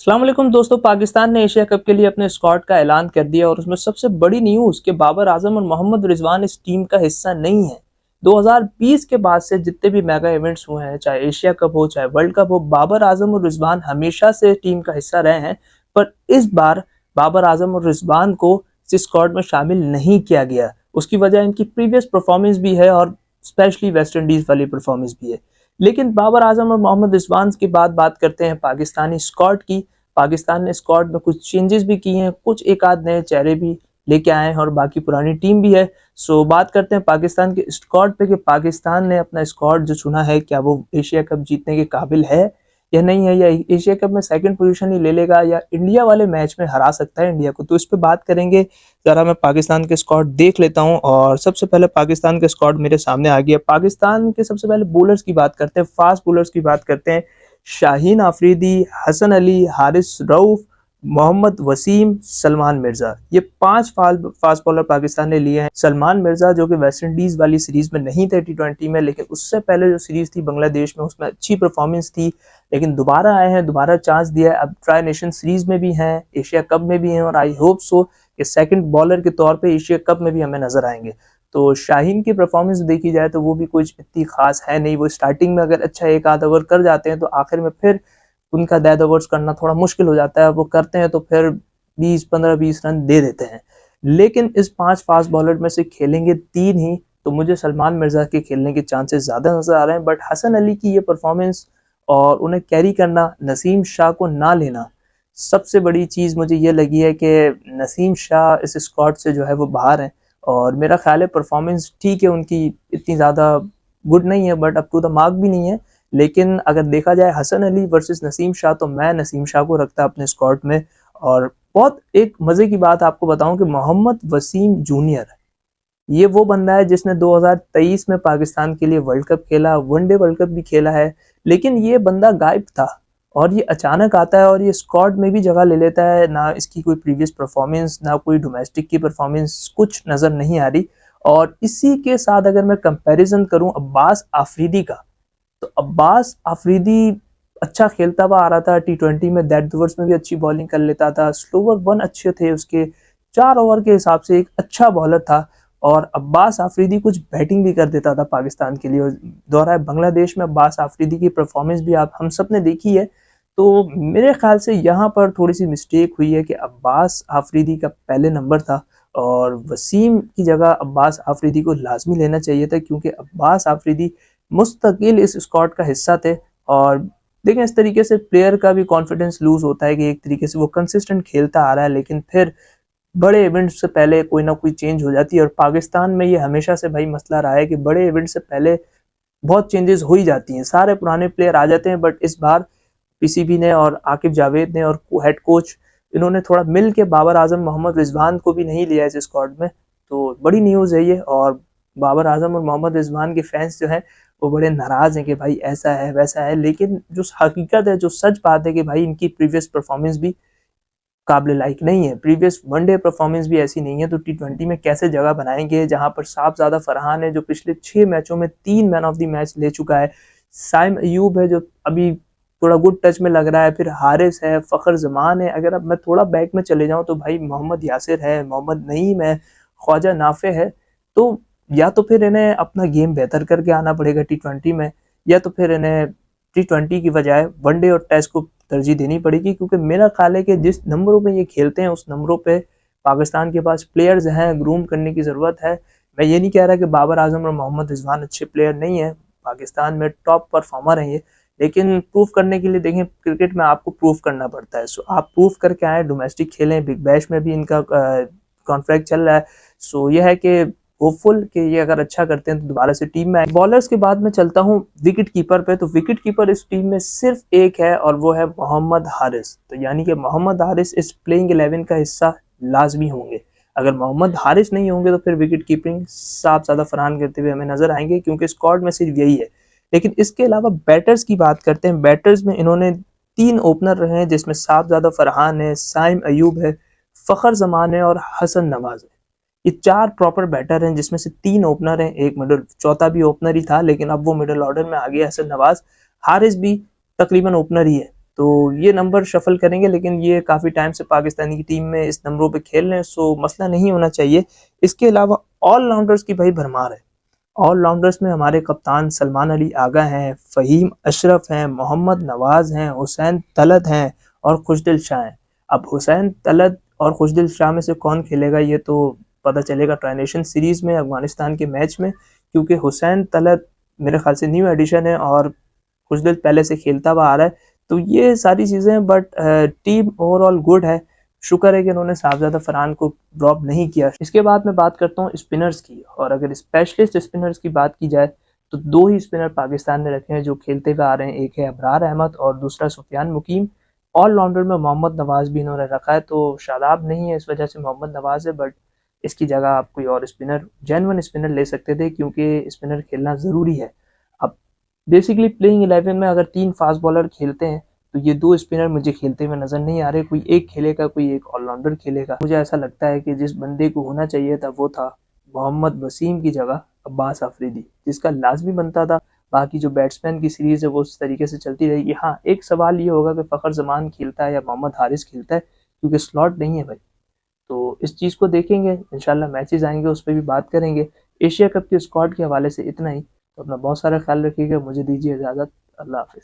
अस्सलाम वालेकुम दोस्तों। पाकिस्तान ने एशिया कप के लिए अपने स्क्वाड का ऐलान कर दिया और उसमें सबसे बड़ी न्यूज कि बाबर आजम और मोहम्मद रिजवान इस टीम का हिस्सा नहीं है। 2020 के बाद से जितने भी मेगा इवेंट्स हुए हैं, चाहे एशिया कप हो चाहे वर्ल्ड कप हो, बाबर आजम और रिजवान हमेशा से टीम का हिस्सा रहे हैं। पर इस बार बाबर आजम और रिजवान को इस स्क्वाड में शामिल नहीं किया गया। उसकी वजह इनकी प्रीवियस परफॉर्मेंस भी है और स्पेशली वेस्ट इंडीज वाली परफॉर्मेंस भी है। लेकिन बाबर आजम और मोहम्मद रिजवान की बात करते हैं पाकिस्तानी स्क्वाड की। पाकिस्तान ने स्क्वाड में कुछ चेंजेस भी किए हैं, कुछ एक आध नए चेहरे भी लेके आए हैं और बाकी पुरानी टीम भी है। सो बात करते हैं पाकिस्तान के स्क्वाड पे कि पाकिस्तान ने अपना स्क्वाड जो चुना है, क्या वो एशिया कप जीतने के काबिल है या नहीं है, या एशिया कप में सेकंड पोजीशन ही ले लेगा या इंडिया वाले मैच में हरा सकता है इंडिया को। तो इस पे बात करेंगे। जरा मैं पाकिस्तान के स्क्वाड देख लेता हूँ और सबसे पहले पाकिस्तान के स्क्वाड मेरे सामने आ गया। पाकिस्तान के सबसे पहले बॉलर्स की बात करते हैं, फास्ट बॉलर्स की बात करते हैं। शाहीन आफरीदी, हसन अली, हारिस रऊफ, मोहम्मद वसीम, सलमान मिर्जा, ये 5 फास्ट बॉलर पाकिस्तान ने लिए हैं। सलमान मिर्जा जो कि वेस्ट इंडीज वाली सीरीज में नहीं थे T20 में, लेकिन उससे पहले जो सीरीज थी बांग्लादेश में उसमें अच्छी परफॉर्मेंस थी, लेकिन दोबारा आए हैं, दोबारा चांस दिया है। अब ट्राई नेशन सीरीज में भी हैं, एशिया कप में भी हैं और आई होप सो कि सेकंड बॉलर के तौर पे एशिया कप में भी हमें नजर आएंगे। तो शाहीन की परफॉर्मेंस देखी जाए तो वो भी कुछ इतनी खास है नहीं। वो स्टार्टिंग में अगर अच्छा एक आध ओवर कर जाते हैं तो आखिर में फिर उनका डेथ ओवर्स करना थोड़ा मुश्किल हो जाता है। वो करते हैं तो फिर 20 15 20 रन दे देते हैं। लेकिन इस 5 फास्ट बॉलर में से खेलेंगे 3 ही, तो मुझे सलमान मिर्जा के खेलने के चांसेस ज्यादा नजर आ रहे हैं। बट हसन अली की ये परफॉर्मेंस और उन्हें कैरी करना, नसीम शाह को ना लेना, सबसे बड़ी चीज मुझे ये लगी है कि नसीम शाह इस स्क्वाड से जो है वो बाहर है। और मेरा ख्याल है परफॉर्मेंस ठीक है उनकी, इतनी ज़्यादा गुड नहीं है but up to the mark भी नहीं है। लेकिन अगर देखा जाए हसन अली वर्सेस नसीम शाह, तो मैं नसीम शाह को रखता अपने स्क्वाड में। और बहुत एक मज़े की बात आपको बताऊं कि मोहम्मद वसीम जूनियर, ये वो बंदा है जिसने 2023 में पाकिस्तान के लिए वर्ल्ड कप खेला, वनडे वर्ल्ड कप भी खेला है। लेकिन ये बंदा गायब था और ये अचानक आता है और ये स्क्वाड में भी जगह ले लेता है। ना इसकी कोई प्रीवियस परफॉर्मेंस, ना कोई डोमेस्टिक की परफॉर्मेंस कुछ नज़र नहीं आ रही। और इसी के साथ अगर मैं कंपैरिजन करूं अब्बास आफरीदी का, तो अब्बास आफरीदी अच्छा खेलता हुआ आ रहा था T20 में, डेथ ओवर्स में भी अच्छी बॉलिंग कर लेता था, स्लोवर 1 अच्छे थे उसके, 4 ओवर के हिसाब से एक अच्छा बॉलर था। और अब्बास आफरीदी कुछ बैटिंग भी कर देता था पाकिस्तान के लिए। और दौरा बांग्लादेश में अब्बास आफरीदी की परफॉर्मेंस भी आप हम सब ने देखी है। तो मेरे ख्याल से यहाँ पर थोड़ी सी मिस्टेक हुई है कि अब्बास आफरीदी का पहले नंबर था और वसीम की जगह अब्बास आफरीदी को लाजमी लेना चाहिए था, क्योंकि अब्बास आफरीदी मुस्तकिल इस स्क्वाड का हिस्सा थे। और देखें, इस तरीके से प्लेयर का भी कॉन्फिडेंस लूज होता है कि एक तरीके से वो कंसिस्टेंट खेलता आ रहा है, लेकिन फिर बड़े इवेंट से पहले कोई ना कोई चेंज हो जाती है। और पाकिस्तान में ये हमेशा से भाई मसला रहा है कि बड़े इवेंट से पहले बहुत चेंजेस हो ही जाती हैं, सारे पुराने प्लेयर आ जाते हैं। बट इस बार पीसीबी ने और आकिब जावेद ने और हेड कोच, इन्होंने थोड़ा मिल के बाबर आजम, मोहम्मद रिजवान को भी नहीं लिया इस स्क्वाड में। तो बड़ी न्यूज़ है ये। और बाबर आजम और मोहम्मद रिजवान के फैंस जो हैं वो बड़े नाराज हैं कि भाई ऐसा है वैसा है। लेकिन जो हकीकत है, जो सच बात है कि भाई इनकी प्रीवियस परफॉर्मेंस भी काबिल लाइक नहीं है, प्रीवियस वनडे परफॉर्मेंस भी ऐसी नहीं है। तो T20 में कैसे जगह बनाएंगे, जहां पर साहबजादा फरहान है जो पिछले 6 मैचों में 3 मैन ऑफ द मैच ले चुका है, साइम अयूब है जो अभी थोड़ा गुड टच में लग रहा है, फिर हारिस है, फखर जमान है। अगर अब मैं थोड़ा बैक में चले जाऊं तो भाई मोहम्मद यासिर है, मोहम्मद नईम है, ख्वाजा नाफे है। तो या तो फिर इन्हें अपना गेम बेहतर करके आना पड़ेगा T20 में, या तो फिर इन्हें T20 की बजाय वनडे और टेस्ट को तरजीह देनी पड़ेगी। क्योंकि मेरा ख्याल है कि जिस नंबरों पे ये खेलते हैं उस नंबरों पे पाकिस्तान के पास प्लेयर्स हैं, ग्रूम करने की ज़रूरत है। मैं ये नहीं कह रहा कि बाबर आजम और मोहम्मद रिजवान अच्छे प्लेयर नहीं है, पाकिस्तान में टॉप परफॉर्मर हैं ये। लेकिन प्रूफ करने के लिए देखें, क्रिकेट में आपको प्रूफ करना पड़ता है। सो आप प्रूफ करके आए, डोमेस्टिक खेलें, बिग बैश में भी इनका कॉन्ट्रैक्ट चल रहा है। सो यह है कि होपफुल कि ये अगर अच्छा करते हैं तो दोबारा से टीम में। बॉलर्स के बाद मैं चलता हूँ विकेट कीपर पे। तो विकेट कीपर इस टीम में सिर्फ एक है और वो है मोहम्मद हारिस। तो यानी कि मोहम्मद हारिस इस प्लेइंग 11 का हिस्सा लाजमी होंगे। अगर मोहम्मद हारिस नहीं होंगे तो फिर विकेट कीपिंग साहबजादा फरहान करते हुए हमें नजर आएंगे, क्योंकि स्क्वाड में सिर्फ यही है। लेकिन इसके अलावा बैटर्स की बात करते हैं। बैटर्स में इन्होंने 3 ओपनर रहे हैं, जिसमें साहबजादा फरहान है, साइम अयूब है, फखर जमान है और हसन नवाज है। ये 4 प्रॉपर बैटर हैं, जिसमें से 3 ओपनर हैं, एक मिडल, चौथा भी ओपनर ही था लेकिन अब वो मिडल ऑर्डर में आ गया हसन नवाज। हारिस भी तकरीबन ओपनर ही है। तो ये नंबर शफल करेंगे, लेकिन ये काफ़ी टाइम से पाकिस्तानी की टीम में इस नंबरों पे खेल रहे हैं, सो मसला नहीं होना चाहिए। इसके अलावा ऑलराउंडर्स की भाई भरमार है। ऑलराउंडर्स में हमारे कप्तान सलमान अली आगा हैं, फ़हीम अशरफ हैं, मोहम्मद नवाज़ हैं, हुसैन तलत हैं और खुशदिल शाह हैं। अब हुसैन तलत और खुशदिल शाह में से कौन खेलेगा ये तो पता चलेगा ट्राई नेशन सीरीज़ में अफगानिस्तान के मैच में, क्योंकि हुसैन तलत मेरे ख्याल से न्यू एडिशन है और खुशदिल पहले से खेलता हुआ आ रहा है। तो ये सारी चीज़ें, बट टीम ओवरऑल गुड है। शुक्र है कि उन्होंने साहबजादा फरहान को ड्रॉप नहीं किया। इसके बाद मैं बात करता हूँ स्पिनर्स की, और अगर स्पेशलिस्ट स्पिनर्स की बात की जाए तो दो ही स्पिनर पाकिस्तान ने रखे हैं जो खेलते हुए आ रहे हैं। एक है अबरार अहमद और दूसरा सुफियान मुकीम। ऑलराउंडर में मोहम्मद नवाज भी इन्होंने रखा है, तो शादाब नहीं है इस वजह से मोहम्मद नवाज है, बट इसकी जगह आप कोई और स्पिनर, जेन्युइन स्पिनर ले सकते थे, क्योंकि स्पिनर खेलना ज़रूरी है। अब बेसिकली प्लेइंग 11 में अगर 3 फास्ट बॉलर खेलते हैं तो ये 2 स्पिनर मुझे खेलते हुए नज़र नहीं आ रहे। कोई एक खेलेगा, कोई एक ऑलराउंडर खेलेगा। मुझे ऐसा लगता है कि जिस बंदे को होना चाहिए था वो था मोहम्मद वसीम की जगह अब्बास आफरीदी, जिसका लाजमी बनता था। बाकी जो बैट्समैन की सीरीज़ है वो उस तरीके से चलती रहेगी। हाँ, एक सवाल ये होगा कि फ़खर जमान खेलता है या मोहम्मद हारिस खेलता है, क्योंकि स्लॉट नहीं है भाई। तो इस चीज़ को देखेंगे, इंशाल्लाह मैचेस आएंगे उस पर भी बात करेंगे। एशिया कप के स्क्वाड के हवाले से इतना ही। तो अपना बहुत सारा ख्याल रखिएगा। मुझे दीजिए इजाज़त। अल्लाह हाफिज़।